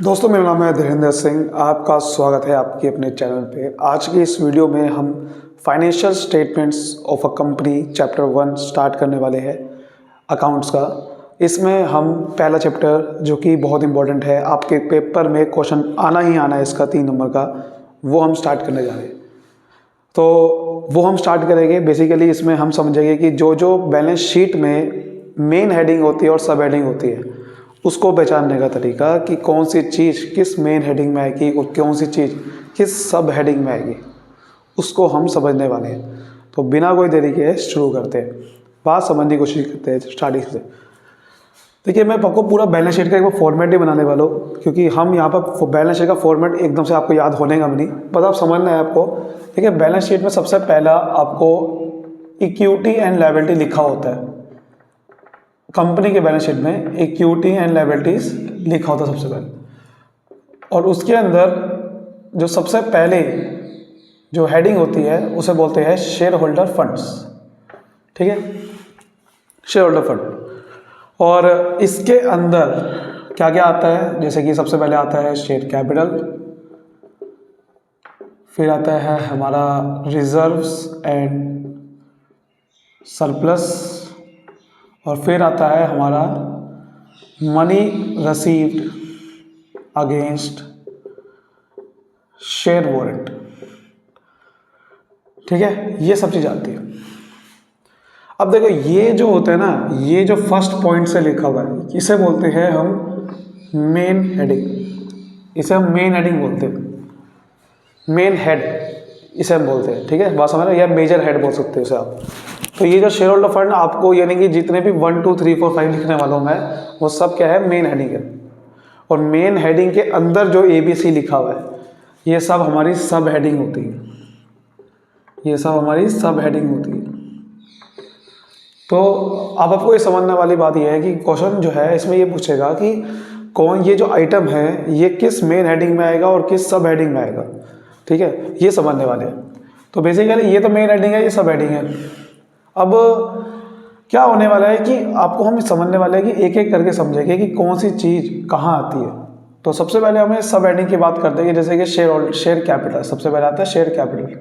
दोस्तों, मेरा नाम है धीरेंद्र सिंह। आपका स्वागत है आपके अपने चैनल पे। आज की इस वीडियो में हम financial statements of a company chapter 1 start करने वाले हैं, अकाउंट्स का। इसमें हम पहला चैप्टर, जो कि बहुत इंपॉर्टेंट है, आपके पेपर में क्वेश्चन आना ही आना है इसका 3 नंबर का, वो हम स्टार्ट करने जा रहे हैं। तो वो हम स्टार्ट करेंगे। बेसिकली इसमें हम समझेंगे कि जो जो बैलेंस शीट में मेन हेडिंग होती है और सब हेडिंग होती है, उसको पहचानने का तरीका कि कौन सी चीज़ किस मेन हेडिंग में आएगी और कौन सी चीज़ किस सब हेडिंग में आएगी, उसको हम समझने वाले हैं। तो बिना कोई देरी के शुरू करते हैं, बात समझने की कोशिश करते हैं स्टार्टिंग से। देखिए, मैं आपको पूरा बैलेंस शीट का एक फॉर्मेट ही बनाने वाला हूँ, क्योंकि हम यहाँ पर बैलेंस शीट का फॉर्मेट एकदम से आपको याद होने का भी नहीं, बस आप समझना है आपको। देखिए, बैलेंस शीट में सबसे पहला आपको इक्विटी एंड लायबिलिटी लिखा होता है। कंपनी के बैलेंस शीट में इक्विटी एंड लायबिलिटीज लिखा होता है सबसे पहले, और उसके अंदर जो सबसे पहले जो हेडिंग होती है उसे बोलते हैं शेयर होल्डर फंड्स। ठीक है, शेयर होल्डर फंड। और इसके अंदर क्या क्या आता है, जैसे कि सबसे पहले आता है शेयर कैपिटल, फिर आता है हमारा रिजर्व्स एंड सरप्लस, और फिर आता है हमारा money received against share warrant. ठीक है, ये सब चीज़ आती है। अब देखो, ये जो होता है ना, ये जो फर्स्ट पॉइंट से लिखा हुआ है, इसे बोलते हैं हम मेन हेडिंग। इसे हम मेन हेडिंग बोलते हैं, मेन हेड इसे हम बोलते हैं। ठीक है, बात समझ रहे, या मेजर हेड बोल सकते हो उसे आप। तो ये जो शेयर होल्डर फंड आपको, यानी कि जितने भी 1 2 3 4 5 लिखने वाला हूँ मैं, वो सब क्या है, मेन हेडिंग है। और मेन हेडिंग के अंदर जो ABC लिखा हुआ है, ये सब हमारी सब हेडिंग होती है। ये सब हमारी सब हेडिंग होती है। तो अब आपको ये समझने वाली बात ये है कि क्वेश्चन जो है इसमें ये पूछेगा कि कौन ये जो आइटम है ये किस मेन हेडिंग में आएगा और किस सब हेडिंग में आएगा। ठीक है, ये समझने वाले हैं। तो बेसिकली ये तो मेन हेडिंग है, ये सब हेडिंग है। अब क्या होने वाला है कि आपको हम समझने वाले हैं कि एक एक करके समझेंगे कि कौन सी चीज़ कहाँ आती है। तो सबसे पहले हमें सब हेडिंग की बात करते हैं, जैसे कि शेयर कैपिटल। सबसे पहले आता है शेयर कैपिटल।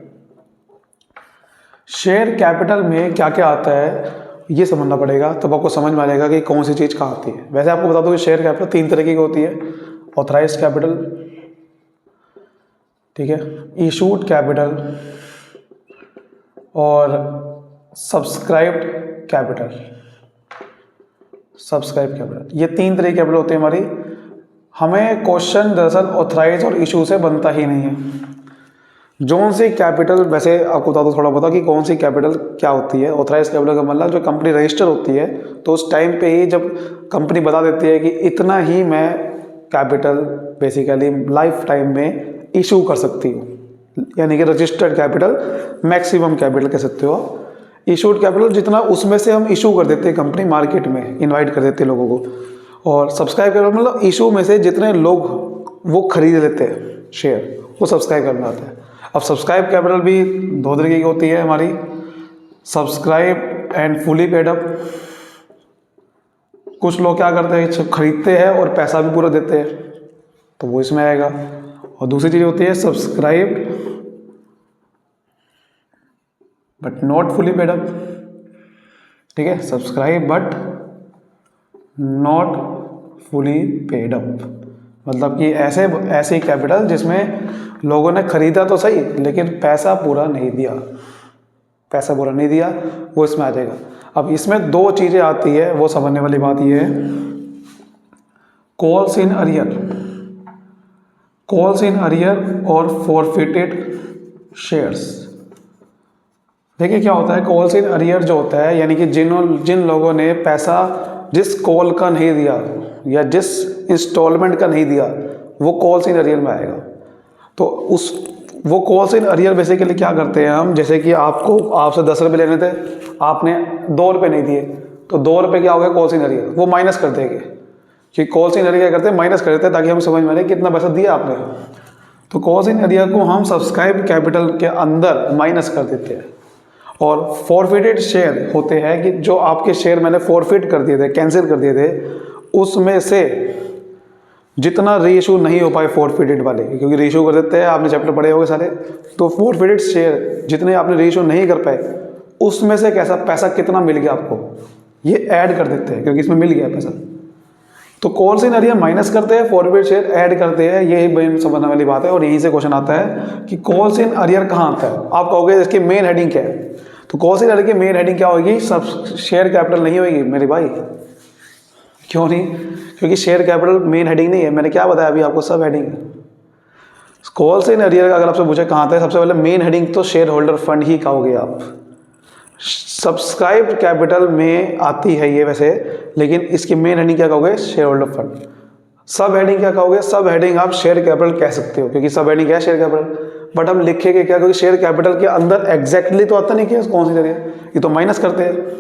शेयर कैपिटल में क्या क्या आता है ये समझना पड़ेगा, तब आपको समझ में आ जाएगा कि कौन सी चीज़ कहाँ आती है। वैसे आपको बता दूं कि शेयर कैपिटल 3 तरीके की होती है। ऑथराइज्ड कैपिटल, ठीक है, इशूड कैपिटल और सब्सक्राइब्ड कैपिटल। सब्सक्राइब कैपिटल, ये 3 तरह के कैपिटल होते हैं हमारी। हमें क्वेश्चन दरअसल ऑथराइज और इशू से बनता ही नहीं है। कौन सी कैपिटल, वैसे आपको बता दो थोड़ा बता कि कौन सी कैपिटल क्या होती है। ऑथराइज कैपिटल का मतलब जो कंपनी रजिस्टर होती है, तो उस टाइम पे ही जब कंपनी बता देती है कि इतना ही मैं कैपिटल बेसिकली लाइफ टाइम में इशू कर सकती हूँ, यानी कि रजिस्टर्ड कैपिटल मैक्सिमम कैपिटल कह सकते हो। इशूड कैपिटल जितना, उसमें से हम इशू कर देते हैं, कंपनी मार्केट में इनवाइट कर देते हैं लोगों को। और सब्सक्राइब कैपिटल मतलब इशू में से जितने लोग वो खरीद लेते हैं शेयर, वो सब्सक्राइब करना आता है। अब सब्सक्राइब कैपिटल भी 2 तरीके की होती है हमारी, subscribe and fully paid up. कुछ लोग क्या करते हैं, खरीदते हैं और पैसा भी पूरा देते हैं, तो वो इसमें आएगा। और दूसरी चीज़ होती है subscribe but not fully paid up. ठीक है, subscribe but not fully paid up, मतलब कि ऐसे कैपिटल जिसमें लोगों ने खरीदा तो सही, लेकिन पैसा पूरा नहीं दिया। पैसा पूरा नहीं दिया, वो इसमें आ जाएगा। अब इसमें 2 चीज़ें आती है, वो समझने वाली बात ये है, calls in arrear. Calls in arrear और फॉरफिटेड शेयर्स। देखिए क्या होता है, कॉल्स इन अरियर जो होता है, यानी कि जिन लोगों ने पैसा जिस कॉल का नहीं दिया या जिस इंस्टॉलमेंट का नहीं दिया, वो कॉल्स इन अरियर में आएगा। तो वो कॉल्स इन अरियर बेसिकली क्या करते हैं हम, जैसे कि आपसे 10 रुपये लेने थे, आपने 2 रुपये नहीं दिए, तो 2 रुपये क्या हो गया, कॉल्स इन अरियर, वो माइनस कर देंगे। कि कॉल्स इन अरियर क्या करते हैं, माइनस कर देते हैं, ताकि हम समझ में आए कितना पैसा दिया आपने। तो कॉल्स इन अरियर को हम सब्सक्राइब कैपिटल के अंदर माइनस कर देते हैं। और फॉरफिटेड शेयर होते हैं कि जो आपके शेयर मैंने फॉरफिट कर दिए थे, कैंसिल कर दिए थे, उसमें से जितना रीइशू नहीं हो पाए फोरफिटेड वाले, क्योंकि रीइशू कर देते हैं, आपने चैप्टर पढ़े होंगे सारे, तो फोरफिटेड शेयर जितने आपने रीइशू नहीं कर पाए उसमें से कैसा पैसा कितना मिल गया आपको, ये ऐड कर देते हैं, क्योंकि इसमें मिल गया पैसा। तो कॉल्स इन अरियर माइनस करते हैं, फॉरवर्ड शेयर ऐड करते हैं, यही मेन समझने वाली बात है। और यहीं से क्वेश्चन आता है कि कॉल्स इन अरियर कहाँ आता है। आप कहोगे इसकी मेन हेडिंग क्या है, तो कॉल्स इन अरियर की मेन हेडिंग क्या होगी, सब शेयर कैपिटल नहीं होगी मेरे भाई। क्यों नहीं, क्योंकि शेयर कैपिटल मेन हेडिंग नहीं है, मैंने क्या बताया अभी आपको, सब हेडिंग है। कॉल्स इन अरियर का अगर आपसे पूछे कहाँ आता है, सबसे पहले मेन हेडिंग तो शेयर होल्डर फंड ही कहोगे आप। सब्सक्राइब कैपिटल में आती है ये वैसे, लेकिन इसकी मेन हेडिंग क्या कहोगे, शेयर होल्डर फंड। सब हेडिंग क्या कहोगे, सब हेडिंग आप शेयर कैपिटल कह सकते हो, क्योंकि सब हेडिंग क्या है, शेयर कैपिटल। बट हम लिखेंगे क्या, क्योंकि शेयर कैपिटल के अंदर एग्जैक्टली तो आता नहीं कि कौन सी जगह, ये तो माइनस करते हैं।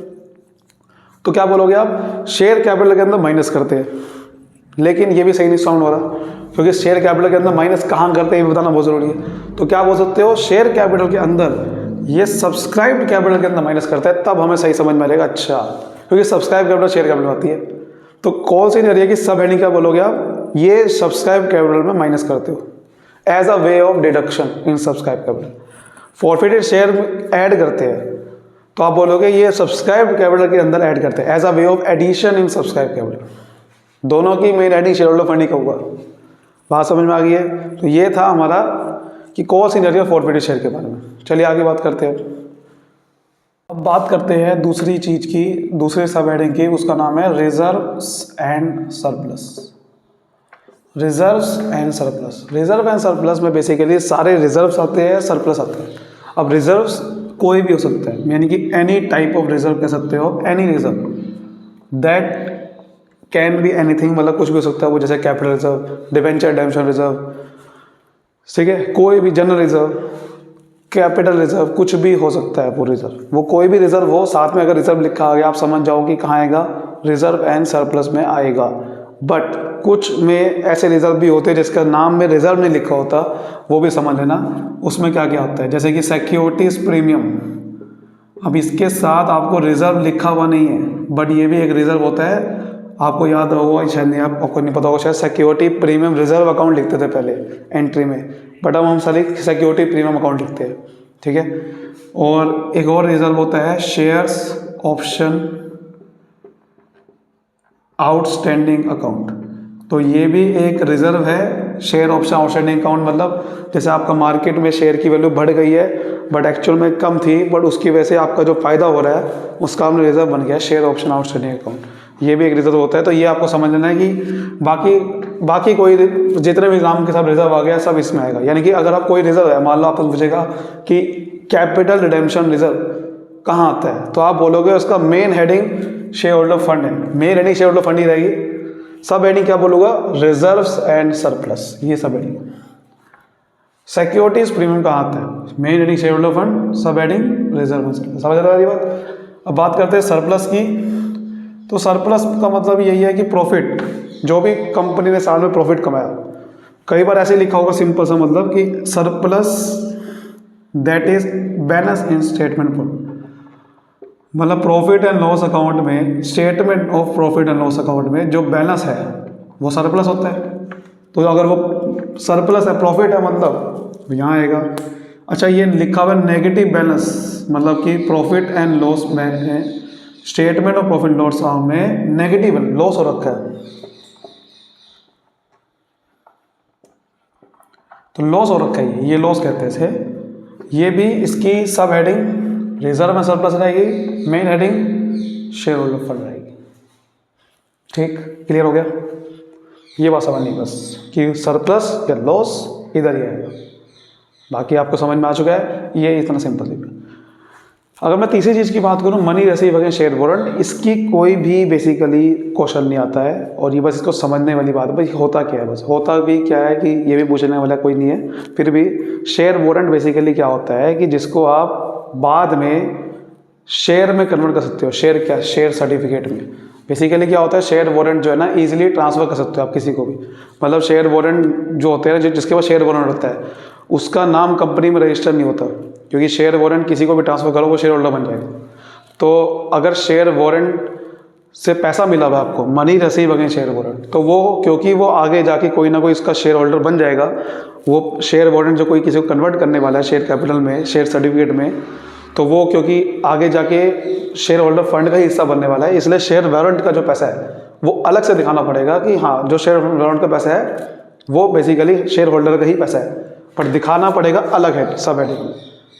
तो क्या बोलोगे आप, शेयर कैपिटल के अंदर माइनस करते हैं, लेकिन ये भी सही नहीं साउंड हो रहा, क्योंकि शेयर कैपिटल के अंदर माइनस कहाँ करते हैं ये बताना बहुत जरूरी है। तो क्या बोल सकते हो, शेयर कैपिटल के अंदर ये सब्सक्राइब्ड कैपिटल के अंदर माइनस करता है, तब हमें सही समझ में आएगा। अच्छा, क्योंकि सब्सक्राइब कैपिटल शेयर कैपिटल में आती है। तो कॉल्स इन अरियर की सब हेडिंग क्या बोलोगे आप, ये सब्सक्राइब कैपिटल में माइनस करते हो as a way of deduction in subscribe capital. Forfeited share add करते हैं, तो आप बोलोगे ये सब्सक्राइब कैपिटल के अंदर ऐड करते हैं as a way of addition in subscribe capital. दोनों की main heading share holder fund ही का होगा। बात समझ में आ गई है। तो ये था हमारा कि calls in arrear forfeited share के बारे में। चलिए आगे बात करते हैं। अब बात करते हैं दूसरी चीज की, दूसरे सब हेडिंग की, उसका नाम है reserves and surplus. Reserves and surplus, reserve and surplus में बेसिकली सारे रिजर्व्स आते हैं, सरप्लस आते हैं। अब रिजर्व्स कोई भी हो सकता है, यानी कि एनी टाइप ऑफ रिजर्व कह सकते हो, any reserve that can be anything, मतलब कुछ भी हो सकता है वो, जैसे capital reserve, debenture redemption reserve, ठीक है, कोई भी जनरल रिजर्व, कैपिटल रिजर्व, कुछ भी हो सकता है वो रिजर्व। वो कोई भी रिजर्व हो, साथ में अगर रिजर्व लिखा आ गया आप समझ जाओ कि कहाँ आएगा, रिजर्व एंड सरप्लस में आएगा। बट कुछ में ऐसे रिजर्व भी होते हैं जिसका नाम में रिजर्व नहीं लिखा होता, वो भी समझ लेना उसमें क्या क्या होता है। जैसे कि सिक्योरिटीज प्रीमियम, अब इसके साथ आपको रिजर्व लिखा हुआ नहीं है, बट ये भी एक रिजर्व होता है। आपको याद होगा शायद, नहीं आपको नहीं पता होगा शायद, सिक्योरिटी प्रीमियम रिजर्व अकाउंट लिखते थे पहले एंट्री में, बट अब हम सारी सिक्योरिटी प्रीमियम अकाउंट लिखते हैं, ठीक है। और एक और रिजर्व होता है शेयर्स ऑप्शन आउटस्टैंडिंग अकाउंट, तो ये भी एक रिजर्व है। शेयर ऑप्शन आउटस्टैंडिंग अकाउंट मतलब जैसे आपका मार्केट में शेयर की वैल्यू बढ़ गई है बट एक्चुअल में कम थी, बट उसकी वजह से आपका जो फायदा हो रहा है उसका हमने रिजर्व बन गया शेयर ऑप्शन आउटस्टैंडिंग अकाउंट, ये भी एक रिजर्व होता है। तो ये आपको समझ लेना है कि बाकी कोई जितने भी एग्जाम के साथ रिजर्व आ गया सब इसमें आएगा। यानी कि अगर आप कोई रिजर्व है, मान लो आपको पूछेगा कि कैपिटल रिडेम्पशन रिजर्व कहाँ आता है, तो आप बोलोगे उसका main heading share holder fund है, main heading share holder fund ही रहेगी। सब हेडिंग क्या बोलूँगा, रिजर्व्स एंड सरप्लस, ये सब हेडिंग। सिक्योरिटीज प्रीमियम कहाँ आता है, main heading share holder fund, सब हेडिंग रिजर्व एंड सरप्लस। समझ रहा है ये बात। अब बात करते हैं सरप्लस की। तो सरप्लस का मतलब यही है कि प्रॉफिट, जो भी कंपनी ने साल में प्रॉफिट कमाया, कई बार ऐसे लिखा होगा सिंपल सा मतलब कि surplus that is balance in statement form, मतलब प्रॉफिट एंड लॉस अकाउंट में, statement of profit and loss account में जो बैलेंस है वो सरप्लस होता है। तो अगर वो सरप्लस है, प्रॉफिट है, मतलब यहाँ आएगा। अच्छा, ये लिखा हुआ नेगेटिव बैलेंस, मतलब कि प्रॉफिट एंड लॉस में स्टेटमेंट ऑफ प्रॉफिट लॉस में नेगेटिव लॉस हो रखा है, तो लॉस हो रखा है, ये लॉस कहते हैं इसे। ये भी इसकी सब हेडिंग रिजर्व में सरप्लस रहेगी, main heading share holder fund रहेगी। ठीक, क्लियर हो गया। ये बात समझनी बस कि सरप्लस या लॉस इधर ही आएगा, बाकी आपको समझ में आ चुका है। ये इतना सिंपल है। अगर मैं तीसरी चीज़ की बात करूँ, money receive against share warrant, इसकी कोई भी बेसिकली क्वेश्चन नहीं आता है, और ये बस इसको समझने वाली बात है। भाई होता क्या है, बस होता भी क्या है कि ये भी पूछने वाला कोई नहीं है, फिर भी शेयर वारंट बेसिकली क्या होता है कि जिसको आप बाद में शेयर में कन्वर्ट कर सकते हो। शेयर क्या, शेयर सर्टिफिकेट में बेसिकली क्या होता है, शेयर वारंट जो है ना इजीली ट्रांसफर कर सकते हो आप किसी को भी। मतलब शेयर वारंट जो होते हैं, जिसके पास शेयर वारंट होता है उसका नाम कंपनी में रजिस्टर नहीं होता, क्योंकि शेयर वारंट किसी को भी ट्रांसफर करो वो शेयर होल्डर बन जाएगा। तो अगर शेयर वारंट से पैसा मिला हुआ आपको, money receive against share warrant, तो वो क्योंकि वो आगे जाके कोई ना कोई इसका शेयर होल्डर बन जाएगा, वो शेयर वारंट जो कोई किसी को कन्वर्ट करने वाला है शेयर कैपिटल में, शेयर सर्टिफिकेट में, तो वो क्योंकि आगे जाके शेयर होल्डर फंड का ही हिस्सा बनने वाला है, इसलिए शेयर वारंट का जो पैसा है वो अलग से दिखाना पड़ेगा कि हाँ जो शेयर वारंट का पैसा है वो बेसिकली शेयर होल्डर का ही पैसा है, पर दिखाना पड़ेगा अलग है सब हेडिंग में।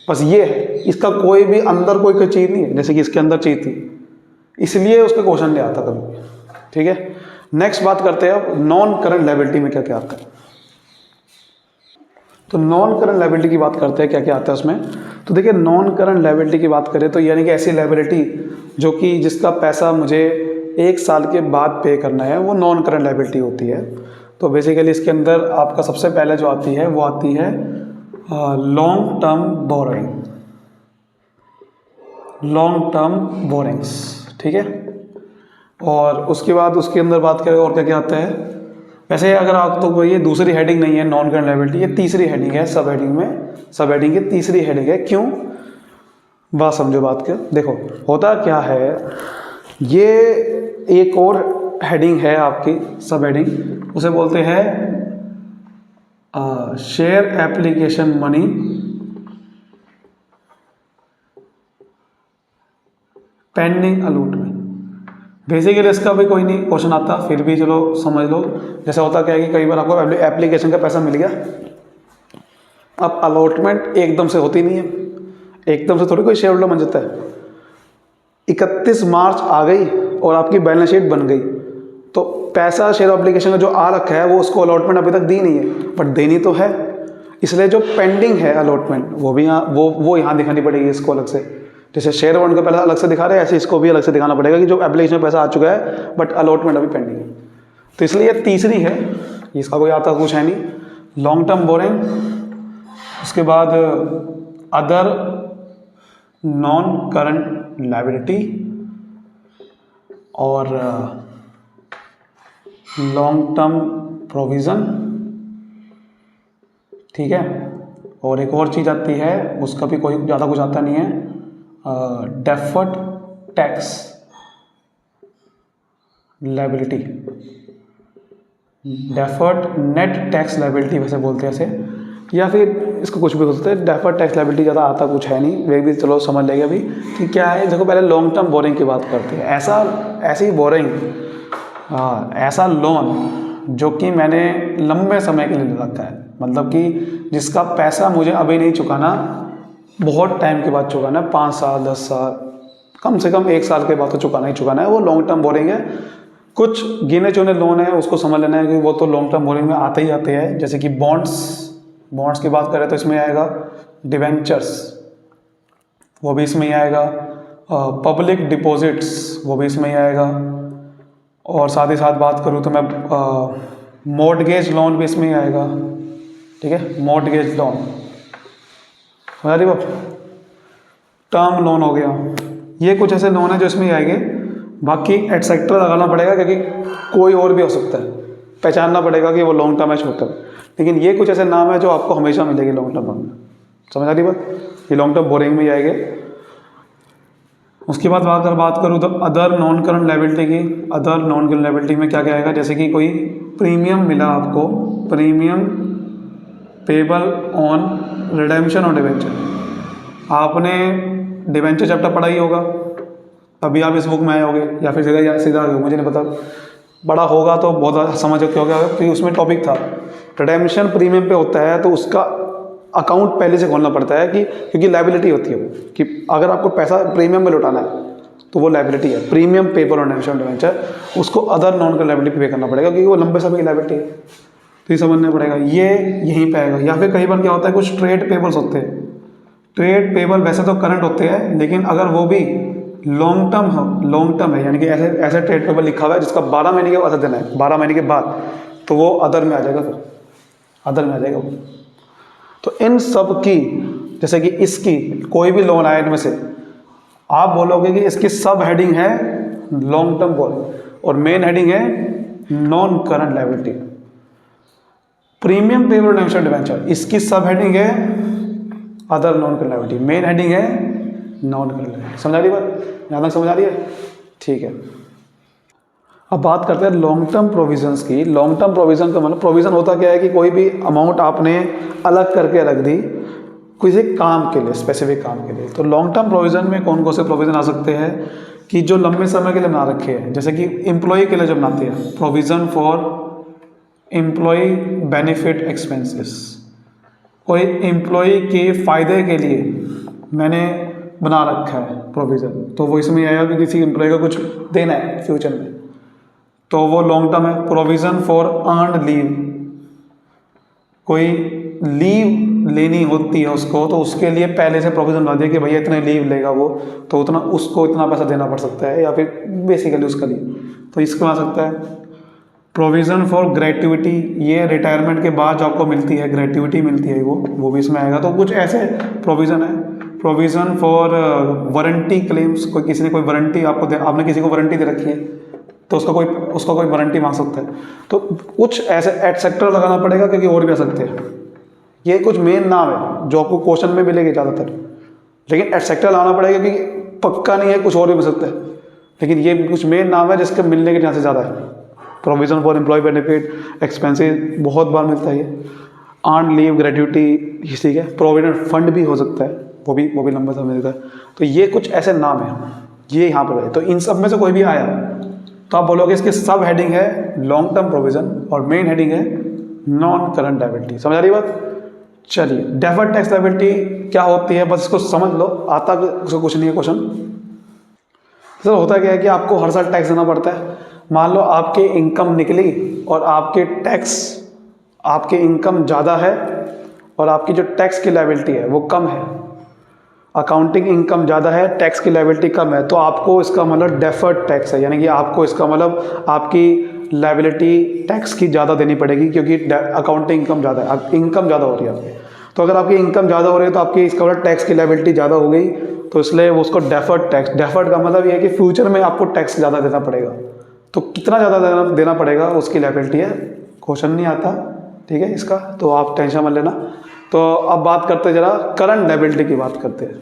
बस ये है, इसका कोई भी अंदर कोई चीज़ नहीं है, जैसे कि इसके अंदर चीज़ थी, इसलिए उसका क्वेश्चन नहीं आता कभी। ठीक है, नेक्स्ट बात करते हैं अब नॉन करंट लायबिलिटी में क्या क्या आता है। तो नॉन करंट लायबिलिटी की बात करते हैं, क्या क्या आता है उसमें। तो देखिए, नॉन करंट लायबिलिटी की बात करें तो यानी कि ऐसी लायबिलिटी जो कि जिसका पैसा मुझे 1 साल के बाद पे करना है, वो नॉन करंट लायबिलिटी होती है। तो बेसिकली इसके अंदर आपका सबसे पहले जो आती है वो आती है long term borrowing, long term borrowings. ठीक है, और उसके बाद उसके अंदर बात करें और क्या क्या आता है। वैसे अगर आप तो ये दूसरी हेडिंग नहीं है नॉन करंट लायबिलिटी, ये तीसरी हेडिंग है सब हेडिंग में, सब हेडिंग की तीसरी हेडिंग है। क्यों, बात समझो बात के। देखो होता क्या है, ये एक और हेडिंग है आपकी सब हेडिंग, उसे बोलते हैं share application money pending allotment. Basically इसका भी कोई नहीं क्वेश्चन आता, फिर भी चलो समझ लो। जैसे होता क्या है कि कई बार आपको एप्लीकेशन का पैसा मिल गया, अब अलॉटमेंट एकदम से होती नहीं है, एकदम से थोड़ी कोई शेयर होल्डर बन जाता है। 31 मार्च आ गई और आपकी बैलेंस शीट बन गई, तो पैसा शेयर एप्लीकेशन का जो आ रखा है वो उसको अलॉटमेंट अभी तक दी नहीं है, बट देनी तो है, इसलिए जो पेंडिंग है अलॉटमेंट वो भी यहाँ वो यहाँ दिखानी पड़ेगी इसको अलग से। जैसे शेयर वारंट का पैसा अलग से दिखा रहे हैं, ऐसे इसको भी अलग से दिखाना पड़ेगा कि जो एप्लीकेशन में पैसा आ चुका है बट अलॉटमेंट अभी पेंडिंग है। तो इसलिए ये तीसरी है, इसका कोई आता कुछ है नहीं। लॉन्ग टर्म बोरिंग, उसके बाद अदर नॉन करंट लायबिलिटी और लॉन्ग टर्म प्रोविज़न। ठीक है, और एक और चीज़ आती है, उसका भी कोई ज़्यादा कुछ आता नहीं है, deferred tax liability, deferred net tax liability वैसे बोलते हैं इसे, या फिर इसको कुछ भी बोलते हैं। डेफर्ड टैक्स लायबिलिटी ज़्यादा आता कुछ है नहीं, वे भी चलो समझ लेंगे अभी कि क्या है। देखो पहले लॉन्ग टर्म बोरिंग की बात करते हैं। ऐसी बोरिंग, ऐसा लोन जो कि मैंने लंबे समय के लिए ले रखा है, मतलब कि जिसका पैसा मुझे अभी नहीं चुकाना, बहुत टाइम के बाद चुकाना है, 5 साल 10 साल, कम से कम 1 साल के बाद तो चुकाना ही चुकाना है, वो लॉन्ग टर्म बोरिंग है। कुछ गिने चुने लोन है, उसको समझ लेना है कि वो तो लॉन्ग टर्म बोरिंग में आते ही आते हैं। जैसे कि बॉन्ड्स की बात करें तो इसमें आएगा डिवेंचर्स, वो भी इसमें ही आएगा, पब्लिक डिपॉजिट्स वो भी इसमें ही आएगा, और साथ ही साथ बात करूँ तो मैं मॉर्टगेज लोन भी इसमें ही आएगा। ठीक है, मॉर्टगेज लोन समझ रही बात। टर्म लोन हो गया, ये कुछ ऐसे लोन है जो इसमें ही आएंगे। बाकी एटसेट्रा लगाना पड़ेगा क्योंकि कोई और भी हो सकता है, पहचानना पड़ेगा कि वो लॉन्ग टर्म है शॉर्ट टर्म, लेकिन ये कुछ ऐसे नाम है जो आपको हमेशा मिलेगी लॉन्ग टर्म में। समझ आ रही बात, ये लॉन्ग टर्म बोरिंग में ही आएंगे। उसके बाद अगर बात करूँ तो अदर नॉन करंट लायबिलिटी की, अदर नॉन करंट लायबिलिटी में क्या क्या आएगा, जैसे कि कोई प्रीमियम मिला आपको, प्रीमियम पेबल ऑन रिडेम्पशन और डिवेंचर। आपने डिवेंचर चैप्टर पढ़ा ही होगा, अभी आप इस बुक में आए होगे या फिर सीधा मुझे नहीं पता, बड़ा होगा तो बहुत समझ के हो गया, क्योंकि उसमें टॉपिक था रिडेम्पशन प्रीमियम पे होता है, तो उसका अकाउंट पहले से खोलना पड़ता है क्योंकि लायबिलिटी होती है वो, कि अगर आपको पैसा प्रीमियम में लौटाना है तो वो लायबिलिटी है, premium payable on redemption debenture, उसको अदर नॉन करंट लायबिलिटी पे करना पड़ेगा क्योंकि वो लंबे समय की लायबिलिटी है, तो ये समझना पड़ेगा। ये यहीं पे आएगा। या फिर कई बार क्या होता है, कुछ ट्रेड पेबल्स होते हैं, ट्रेड पेबल वैसे तो करंट होते हैं, लेकिन अगर वो भी लॉन्ग टर्म है, यानी कि ऐसे ट्रेड पेबल लिखा हुआ है जिसका 12 महीने के बाद देना है, 12 महीने के बाद, तो वो अदर में आ जाएगा, फिर अदर में आ जाएगा वो। तो इन सब की, जैसे कि इसकी कोई भी लोन आए इनमें से, आप बोलोगे कि इसकी सब हेडिंग है लॉन्ग टर्म बोरिंग और मेन हेडिंग है non current liability. Premium payable redemption debenture, इसकी सब हेडिंग है other non current liability, main heading है नॉन करंट लायबिलिटी। समझ आ रही बात, यहाँ तक समझ आ रही है? ठीक है। अब बात करते हैं लॉन्ग टर्म प्रोविजंस की। लॉन्ग टर्म प्रोविजन का मतलब प्रोविज़न होता क्या है कि कोई भी अमाउंट आपने अलग करके रख दी किसी काम के लिए, स्पेसिफिक काम के लिए। तो लॉन्ग टर्म प्रोविज़न में कौन कौन से प्रोविज़न आ सकते हैं कि जो लंबे समय के लिए बना रखे हैं, जैसे कि एम्प्लॉय के लिए जो बनाते हैं, provision for employee benefit expenses. कोई एम्प्लॉय के फ़ायदे के लिए मैंने बना रखा है प्रोविज़न, तो वो इसमें आएगा कि किसी एम्प्लॉय को कुछ देना है फ्यूचर में, तो वो लॉन्ग टर्म है। प्रोविज़न फॉर अर्नड लीव, कोई लीव लेनी होती है उसको, तो उसके लिए पहले से प्रोविज़न बना दिया कि भैया इतने लीव लेगा वो, तो उतना उसको इतना पैसा देना पड़ सकता है, या फिर बेसिकली उसका लीव, तो इसको आ सकता है। प्रोविज़न फॉर ग्रेट्युटी, ये रिटायरमेंट के बाद जो आपको मिलती है ग्रेट्युटी मिलती है वो भी इसमें आएगा। तो कुछ ऐसे प्रोविज़न है। प्रोविज़न फॉर वारंटी क्लेम्स, कोई किसी ने कोई वारंटी आपने किसी को वारंटी दे रखी है, तो उसका कोई वारंटी मांग सकता है। तो कुछ ऐसे एटसेट्रा लगाना पड़ेगा, क्योंकि और भी आ सकते हैं। ये कुछ मेन नाम है जो आपको क्वेश्चन में मिलेंगे ज़्यादातर, लेकिन एटसेट्रा लाना पड़ेगा क्योंकि पक्का नहीं है, कुछ और भी मिल सकता है, लेकिन ये कुछ मेन नाम है जिसके मिलने के चांसेस ज़्यादा है। Provision for employee benefit expenses बहुत बार मिलता है ये। अर्न लीव, ग्रेट्युटी, ठीक है। प्रोविडेंट फंड भी हो सकता है, वो भी लंबा समय मिलता है। तो ये कुछ ऐसे नाम हैं, ये यहाँ पर है। तो इन सब में से कोई भी आया तो आप बोलोगे इसकी सब हेडिंग है लॉन्ग टर्म प्रोविज़न और मेन हेडिंग है नॉन करंट लायबिलिटी। समझ आ रही बात? चलिए, डेफर्ड टैक्स लायबिलिटी क्या होती है, बस इसको समझ लो, आता उसको कुछ नहीं है क्वेश्चन। सर होता क्या है कि आपको हर साल टैक्स देना पड़ता है। मान लो आपकी इनकम निकली और आपकी इनकम ज़्यादा है और आपकी जो टैक्स की लायबिलिटी है वो कम है। अकाउंटिंग इनकम ज़्यादा है, टैक्स की लायबिलिटी कम है, तो आपको इसका मतलब डेफर्ड टैक्स है, यानी कि आपको इसका मतलब आपकी लायबिलिटी टैक्स की ज़्यादा देनी पड़ेगी, क्योंकि अकाउंटिंग इनकम ज़्यादा है, इनकम ज़्यादा हो रही है आपकी। तो अगर आपकी इनकम ज़्यादा हो रही है तो आपकी इसका मतलब टैक्स की लायबिलिटी ज़्यादा हो गई, तो इसलिए उसको डेफर्ड टैक्स। डेफर्ड का मतलब ये है कि फ्यूचर में आपको टैक्स ज़्यादा देना पड़ेगा। तो कितना ज़्यादा देना पड़ेगा उसकी लायबिलिटी है, क्वेश्चन नहीं आता, ठीक है इसका, तो आप टेंशन मत लेना। तो अब बात करते हैं, जरा करंट लायबिलिटी की बात करते हैं।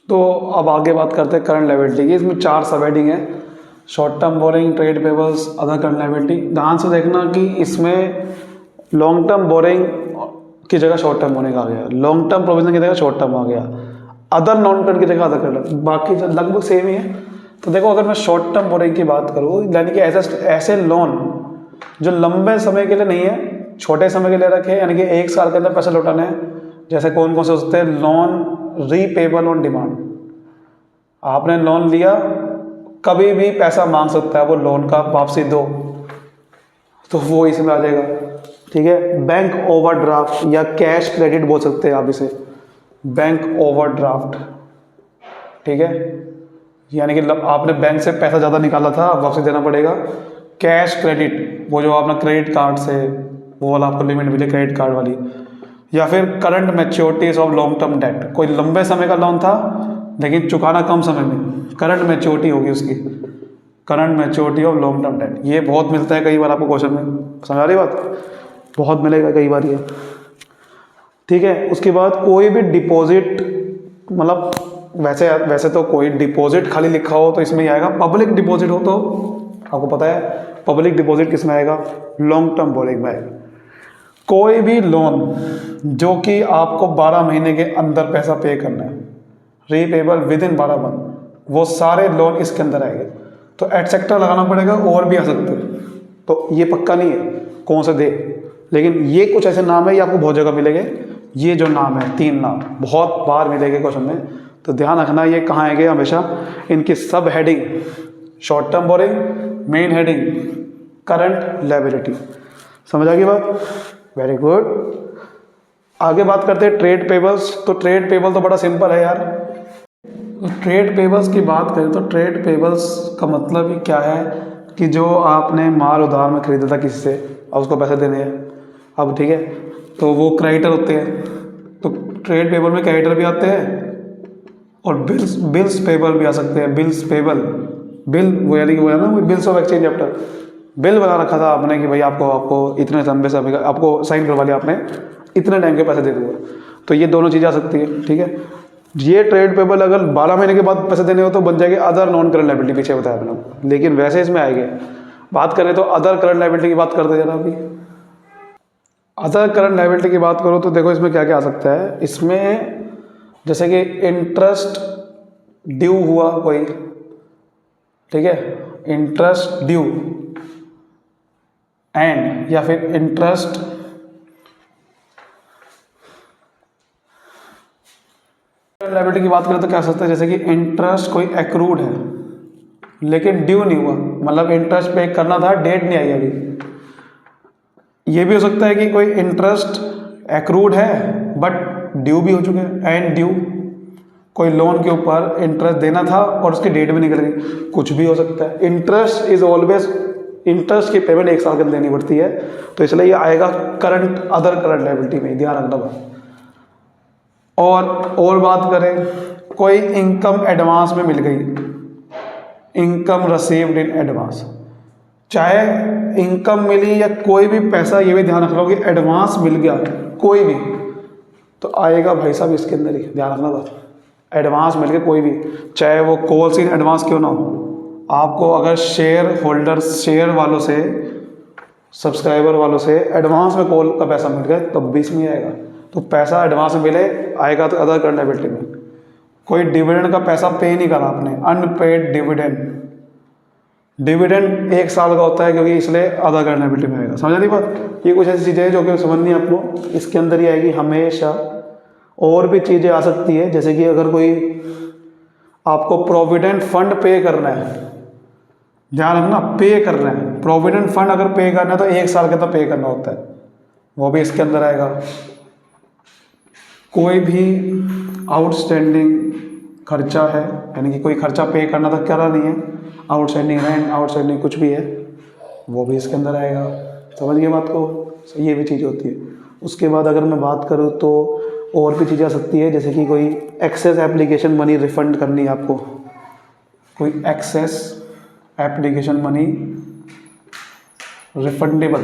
तो अब आगे बात करते हैं करंट लायबिलिटी की। इसमें 4 सब हेडिंग है, short term borrowing, trade payables, other current liability. ध्यान से देखना कि इसमें लॉन्ग टर्म बोरिंग की जगह शॉर्ट टर्म बोरिंग आ गया, लॉन्ग टर्म प्रोविजन की जगह शॉर्ट टर्म आ गया, अदर नॉन करंट की जगह अदर करंट, बाकी लगभग सेम ही है। तो देखो, अगर मैं शॉर्ट टर्म बोरिंग की बात करूँ, यानी कि ऐसे लोन जो लंबे समय के लिए नहीं है, छोटे समय के लिए रखे, यानी कि 1 साल के अंदर पैसे लौटाने हैं। जैसे कौन कौन से होते हैं? Loan repayable on demand. आपने लोन लिया, कभी भी पैसा मांग सकता है वो लोन का, वापसी दो, तो वो इसमें आ जाएगा, ठीक है। बैंक ओवरड्राफ्ट या कैश क्रेडिट बोल सकते हैं आप इसे, बैंक ओवरड्राफ्ट, ठीक है। यानी कि आपने बैंक से पैसा ज़्यादा निकाला था, वापसी देना पड़ेगा। कैश क्रेडिट, वो जो आपने क्रेडिट कार्ड से वो वाला आपको लिमिट मिले, क्रेडिट कार्ड वाली। या फिर current मैच्योरिटीज of long term debt, कोई लंबे समय का लोन था लेकिन चुकाना कम समय में, करंट मैच्योरिटी होगी उसकी, current maturity of long term debt. ये बहुत मिलता है कई बार आपको क्वेश्चन में, समझ रही बात? बहुत मिलेगा कई बार ये, ठीक है। उसके बाद कोई भी डिपॉजिट, मतलब वैसे तो कोई डिपॉजिट खाली लिखा हो तो इसमें ही आएगा, पब्लिक डिपॉजिट हो तो आपको पता है पब्लिक डिपॉजिट किस में आएगा? लॉन्ग टर्म बोरिंग में आएगा। कोई भी लोन जो कि आपको 12 महीने के अंदर पैसा पे करना है, रीपेबल विद इन 12 मंथ, वो सारे लोन इसके अंदर आएंगे। तो एटसेट्रा लगाना पड़ेगा, और भी आ सकते हैं, तो ये पक्का नहीं है कौन सा दे, लेकिन ये कुछ ऐसे नाम है, ये आपको बहुत जगह मिलेंगे। ये जो नाम है, 3 नाम बहुत बार मिलेंगे क्वेश्चन में, तो ध्यान रखना ये कहाँ आएंगे हमेशा। इनकी सब heading short term borrowing, main heading current liability. समझ आ गई बात? Very good. आगे बात करते हैं ट्रेड पेबल्स। तो ट्रेड पेबल तो बड़ा सिंपल है यार। ट्रेड पेबल्स की बात करें तो ट्रेड पेबल्स का मतलब ही क्या है कि जो आपने माल उधार में खरीदा था किसी से, अब उसको पैसे देने हैं, अब ठीक है, तो वो क्रेडिटर होते हैं। तो ट्रेड पेबल में क्रेडिटर भी आते हैं और बिल्स पेबल भी आ सकते हैं। बिल्स पेबल, बिल वो यानी कि वो है ना, वो bills of exchange chapter, bill बना रखा था आपने कि भाई आपको इतने लंबे समय का आपको साइन करवा लिया आपने, इतने टाइम के पैसे दे दूँगा, तो ये दोनों चीज़ें आ सकती है, ठीक है। ये ट्रेड पेबल अगर 12 महीने के बाद पैसे देने हो तो बन जाएगी अदर नॉन करंट लायबिलिटी, पीछे बताया मैंने, लेकिन वैसे इसमें आएंगे। बात करें तो अदर करंट लायबिलिटी की बात करते जरा अभी। अदर करंट लायबिलिटी की बात करो तो देखो इसमें क्या क्या आ सकता है। इसमें जैसे कि इंटरेस्ट ड्यू हुआ कोई, ठीक है, इंटरेस्ट ड्यू एंड, या फिर इंटरेस्ट लायबिलिटी की बात करें तो क्या हो सकता है, जैसे कि इंटरेस्ट कोई एक्रूड है लेकिन ड्यू नहीं हुआ, मतलब इंटरेस्ट पे करना था, डेट नहीं आई अभी। ये भी हो सकता है कि कोई इंटरेस्ट एक्रूड है बट ड्यू भी हो चुके हैं, एंड ड्यू, कोई लोन के ऊपर इंटरेस्ट देना था और उसकी डेट भी निकल गई, कुछ भी हो सकता है। इंटरेस्ट इज ऑलवेज, इंटरेस्ट की पेमेंट 1 साल के अंदर देनी पड़ती है, तो इसलिए ये आएगा करंट, अदर करंट लायबिलिटी में, ध्यान रखना बात। और बात करें, कोई इनकम एडवांस में मिल गई, इनकम रिसीव्ड इन एडवांस, चाहे इनकम मिली या कोई भी पैसा, ये भी ध्यान रख लो कि एडवांस मिल गया कोई भी, तो आएगा भाई साहब इसके अंदर ही, ध्यान रखना बात। एडवांस मिल गया कोई भी, चाहे वो कॉल्स इन एडवांस क्यों ना हो, आपको अगर शेयर होल्डर्स, शेयर वालों से, सब्सक्राइबर वालों से एडवांस में कॉल का पैसा मिल गया तब भी इसमें आएगा। तो पैसा एडवांस में मिले आएगा तो अदर करंट लायबिलिटी में। कोई डिविडेंड का पैसा पे नहीं करा आपने, अनपेड डिविडेंड, डिविडेंड 1 साल का होता है क्योंकि इसलिए अदर करंट लायबिलिटी में आएगा। समझ नहीं बात। ये कुछ ऐसी चीज़ें हैं जो कि समझनी है आपको, इसके अंदर ही आएगी हमेशा। और भी चीज़ें आ सकती है, जैसे कि अगर कोई आपको प्रोविडेंट फंड पे करना है, ध्यान रखना, पे करना है, प्रोविडेंट फंड अगर पे करना है तो 1 साल के अंदर पे करना होता है, वो भी इसके अंदर आएगा। कोई भी आउटस्टैंडिंग खर्चा है, यानी कि कोई खर्चा पे करना था, करा नहीं है, आउटस्टैंडिंग रेंट, आउटस्टैंडिंग कुछ भी है, वो भी इसके अंदर आएगा। समझ गए बात को। ये भी चीज़ होती है। उसके बाद अगर मैं बात करूँ तो और भी चीज़ें आ सकती है, जैसे कि कोई एक्सेस एप्लीकेशन मनी रिफंड करनी है आपको, कोई एक्सेस एप्लीकेशन मनी रिफंडेबल,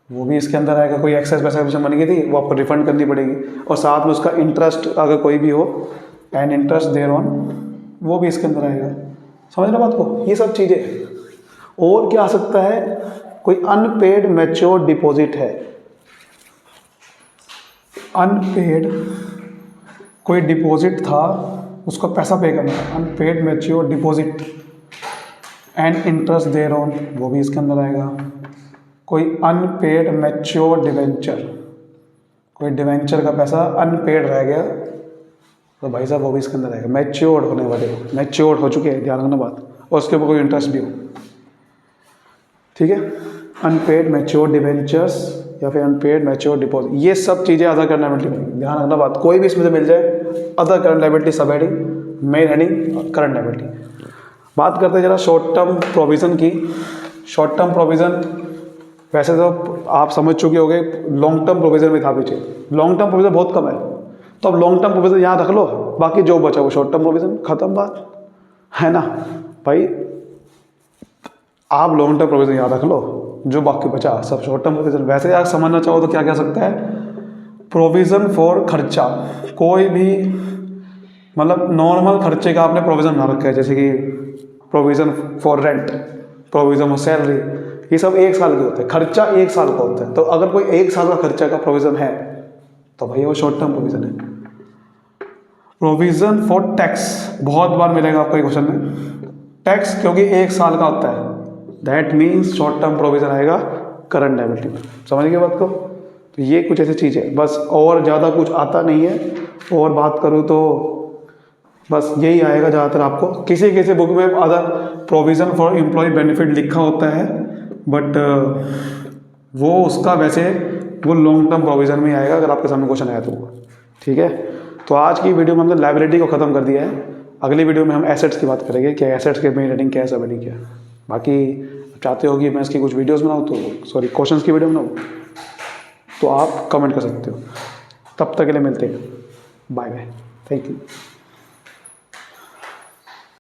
वो भी इसके अंदर आएगा। कोई एक्सेस पैसा एप्लीकेशन मनी की थी, वो आपको रिफंड करनी पड़ेगी, और साथ में उसका इंटरेस्ट अगर कोई भी हो, एंड इंटरेस्ट देयर ऑन, वो भी इसके अंदर आएगा। समझ रहे बात को। ये सब चीज़ें। और क्या आ सकता है, कोई अनपेड मैच्योर डिपॉजिट है, अनपेड कोई डिपॉजिट था, उसको पैसा पे करना है, unpaid mature deposit and interest thereon, वो भी इसके अंदर आएगा। कोई अनपेड मैच्योर डिवेंचर, कोई डिवेंचर का पैसा अनपेड रह गया तो भाई साहब वो भी इसके अंदर आएगा। मैच्योर्ड होने वाले, मैच्योर्ड हो चुके हैं, ध्यान रखना बात, और उसके ऊपर कोई इंटरेस्ट भी हो, ठीक है। अनपेड मैच्योर डिवेंचर्स या फिर अनपेड मैच्योर डिपॉजिट, ये सब चीज़ें अदर करंट लायबिलिटी में, ध्यान रखना बात। कोई भी इसमें से मिल जाए, अदर करंट लायबिलिटी, सब heading, main heading current liability. बात करते हैं जरा शॉर्ट टर्म प्रोविज़न की। शॉर्ट टर्म प्रोविज़न वैसे तो आप समझ चुके होंगे, लॉन्ग टर्म प्रोविज़न में था पीछे। लॉन्ग टर्म प्रोविज़न बहुत कम है, तो अब लॉन्ग टर्म प्रोविज़न यहाँ रख लो, बाकी जो बचा वो शॉर्ट टर्म प्रोविज़न, खत्म बात है ना भाई। आप लॉन्ग टर्म प्रोविज़न याद रख लो, जो बाकी बचा सब शॉर्ट टर्म प्रोविज़न। वैसे आप समझना चाहो तो क्या कह सकता है, प्रोविज़न फॉर खर्चा, कोई भी मतलब नॉर्मल खर्चे का आपने प्रोविज़न बना रखा है, जैसे कि provision for rent, provision for salary, ये सब 1 साल के होते हैं। खर्चा 1 साल का होता है, तो अगर कोई 1 साल का खर्चा का प्रोविज़न है तो भैया वो शॉर्ट टर्म प्रोविज़न है। प्रोविज़न फॉर टैक्स, बहुत बार मिलेगा आपको क्वेश्चन में, टैक्स क्योंकि 1 साल का होता है, that means short term provision आएगा करंट लायबिलिटी में। समझ गए बात को। तो ये कुछ ऐसी चीज़ है बस, और ज़्यादा कुछ आता नहीं है। और बात करूँ तो बस यही आएगा ज़्यादातर आपको। किसी किसी बुक में other provision for employee benefit लिखा होता है, बट वो उसका वैसे वो लॉन्ग टर्म प्रोविज़न में आएगा अगर आपके सामने क्वेश्चन आया तो। ठीक है, तो आज की वीडियो में हमने लायबिलिटी को ख़त्म कर दिया है। अगली वीडियो में हम एसेट्स की बात करेंगे कि एसेट्स के मेन हेडिंग क्या है, सब हेडिंग क्या है। बाकी चाहते हो कि मैं इसकी कुछ वीडियोस बनाऊँ तो क्वेश्चंस की वीडियो बनाऊँ तो आप कमेंट कर सकते हो। तब तक के लिए मिलते हैं, बाय बाय, थैंक यू।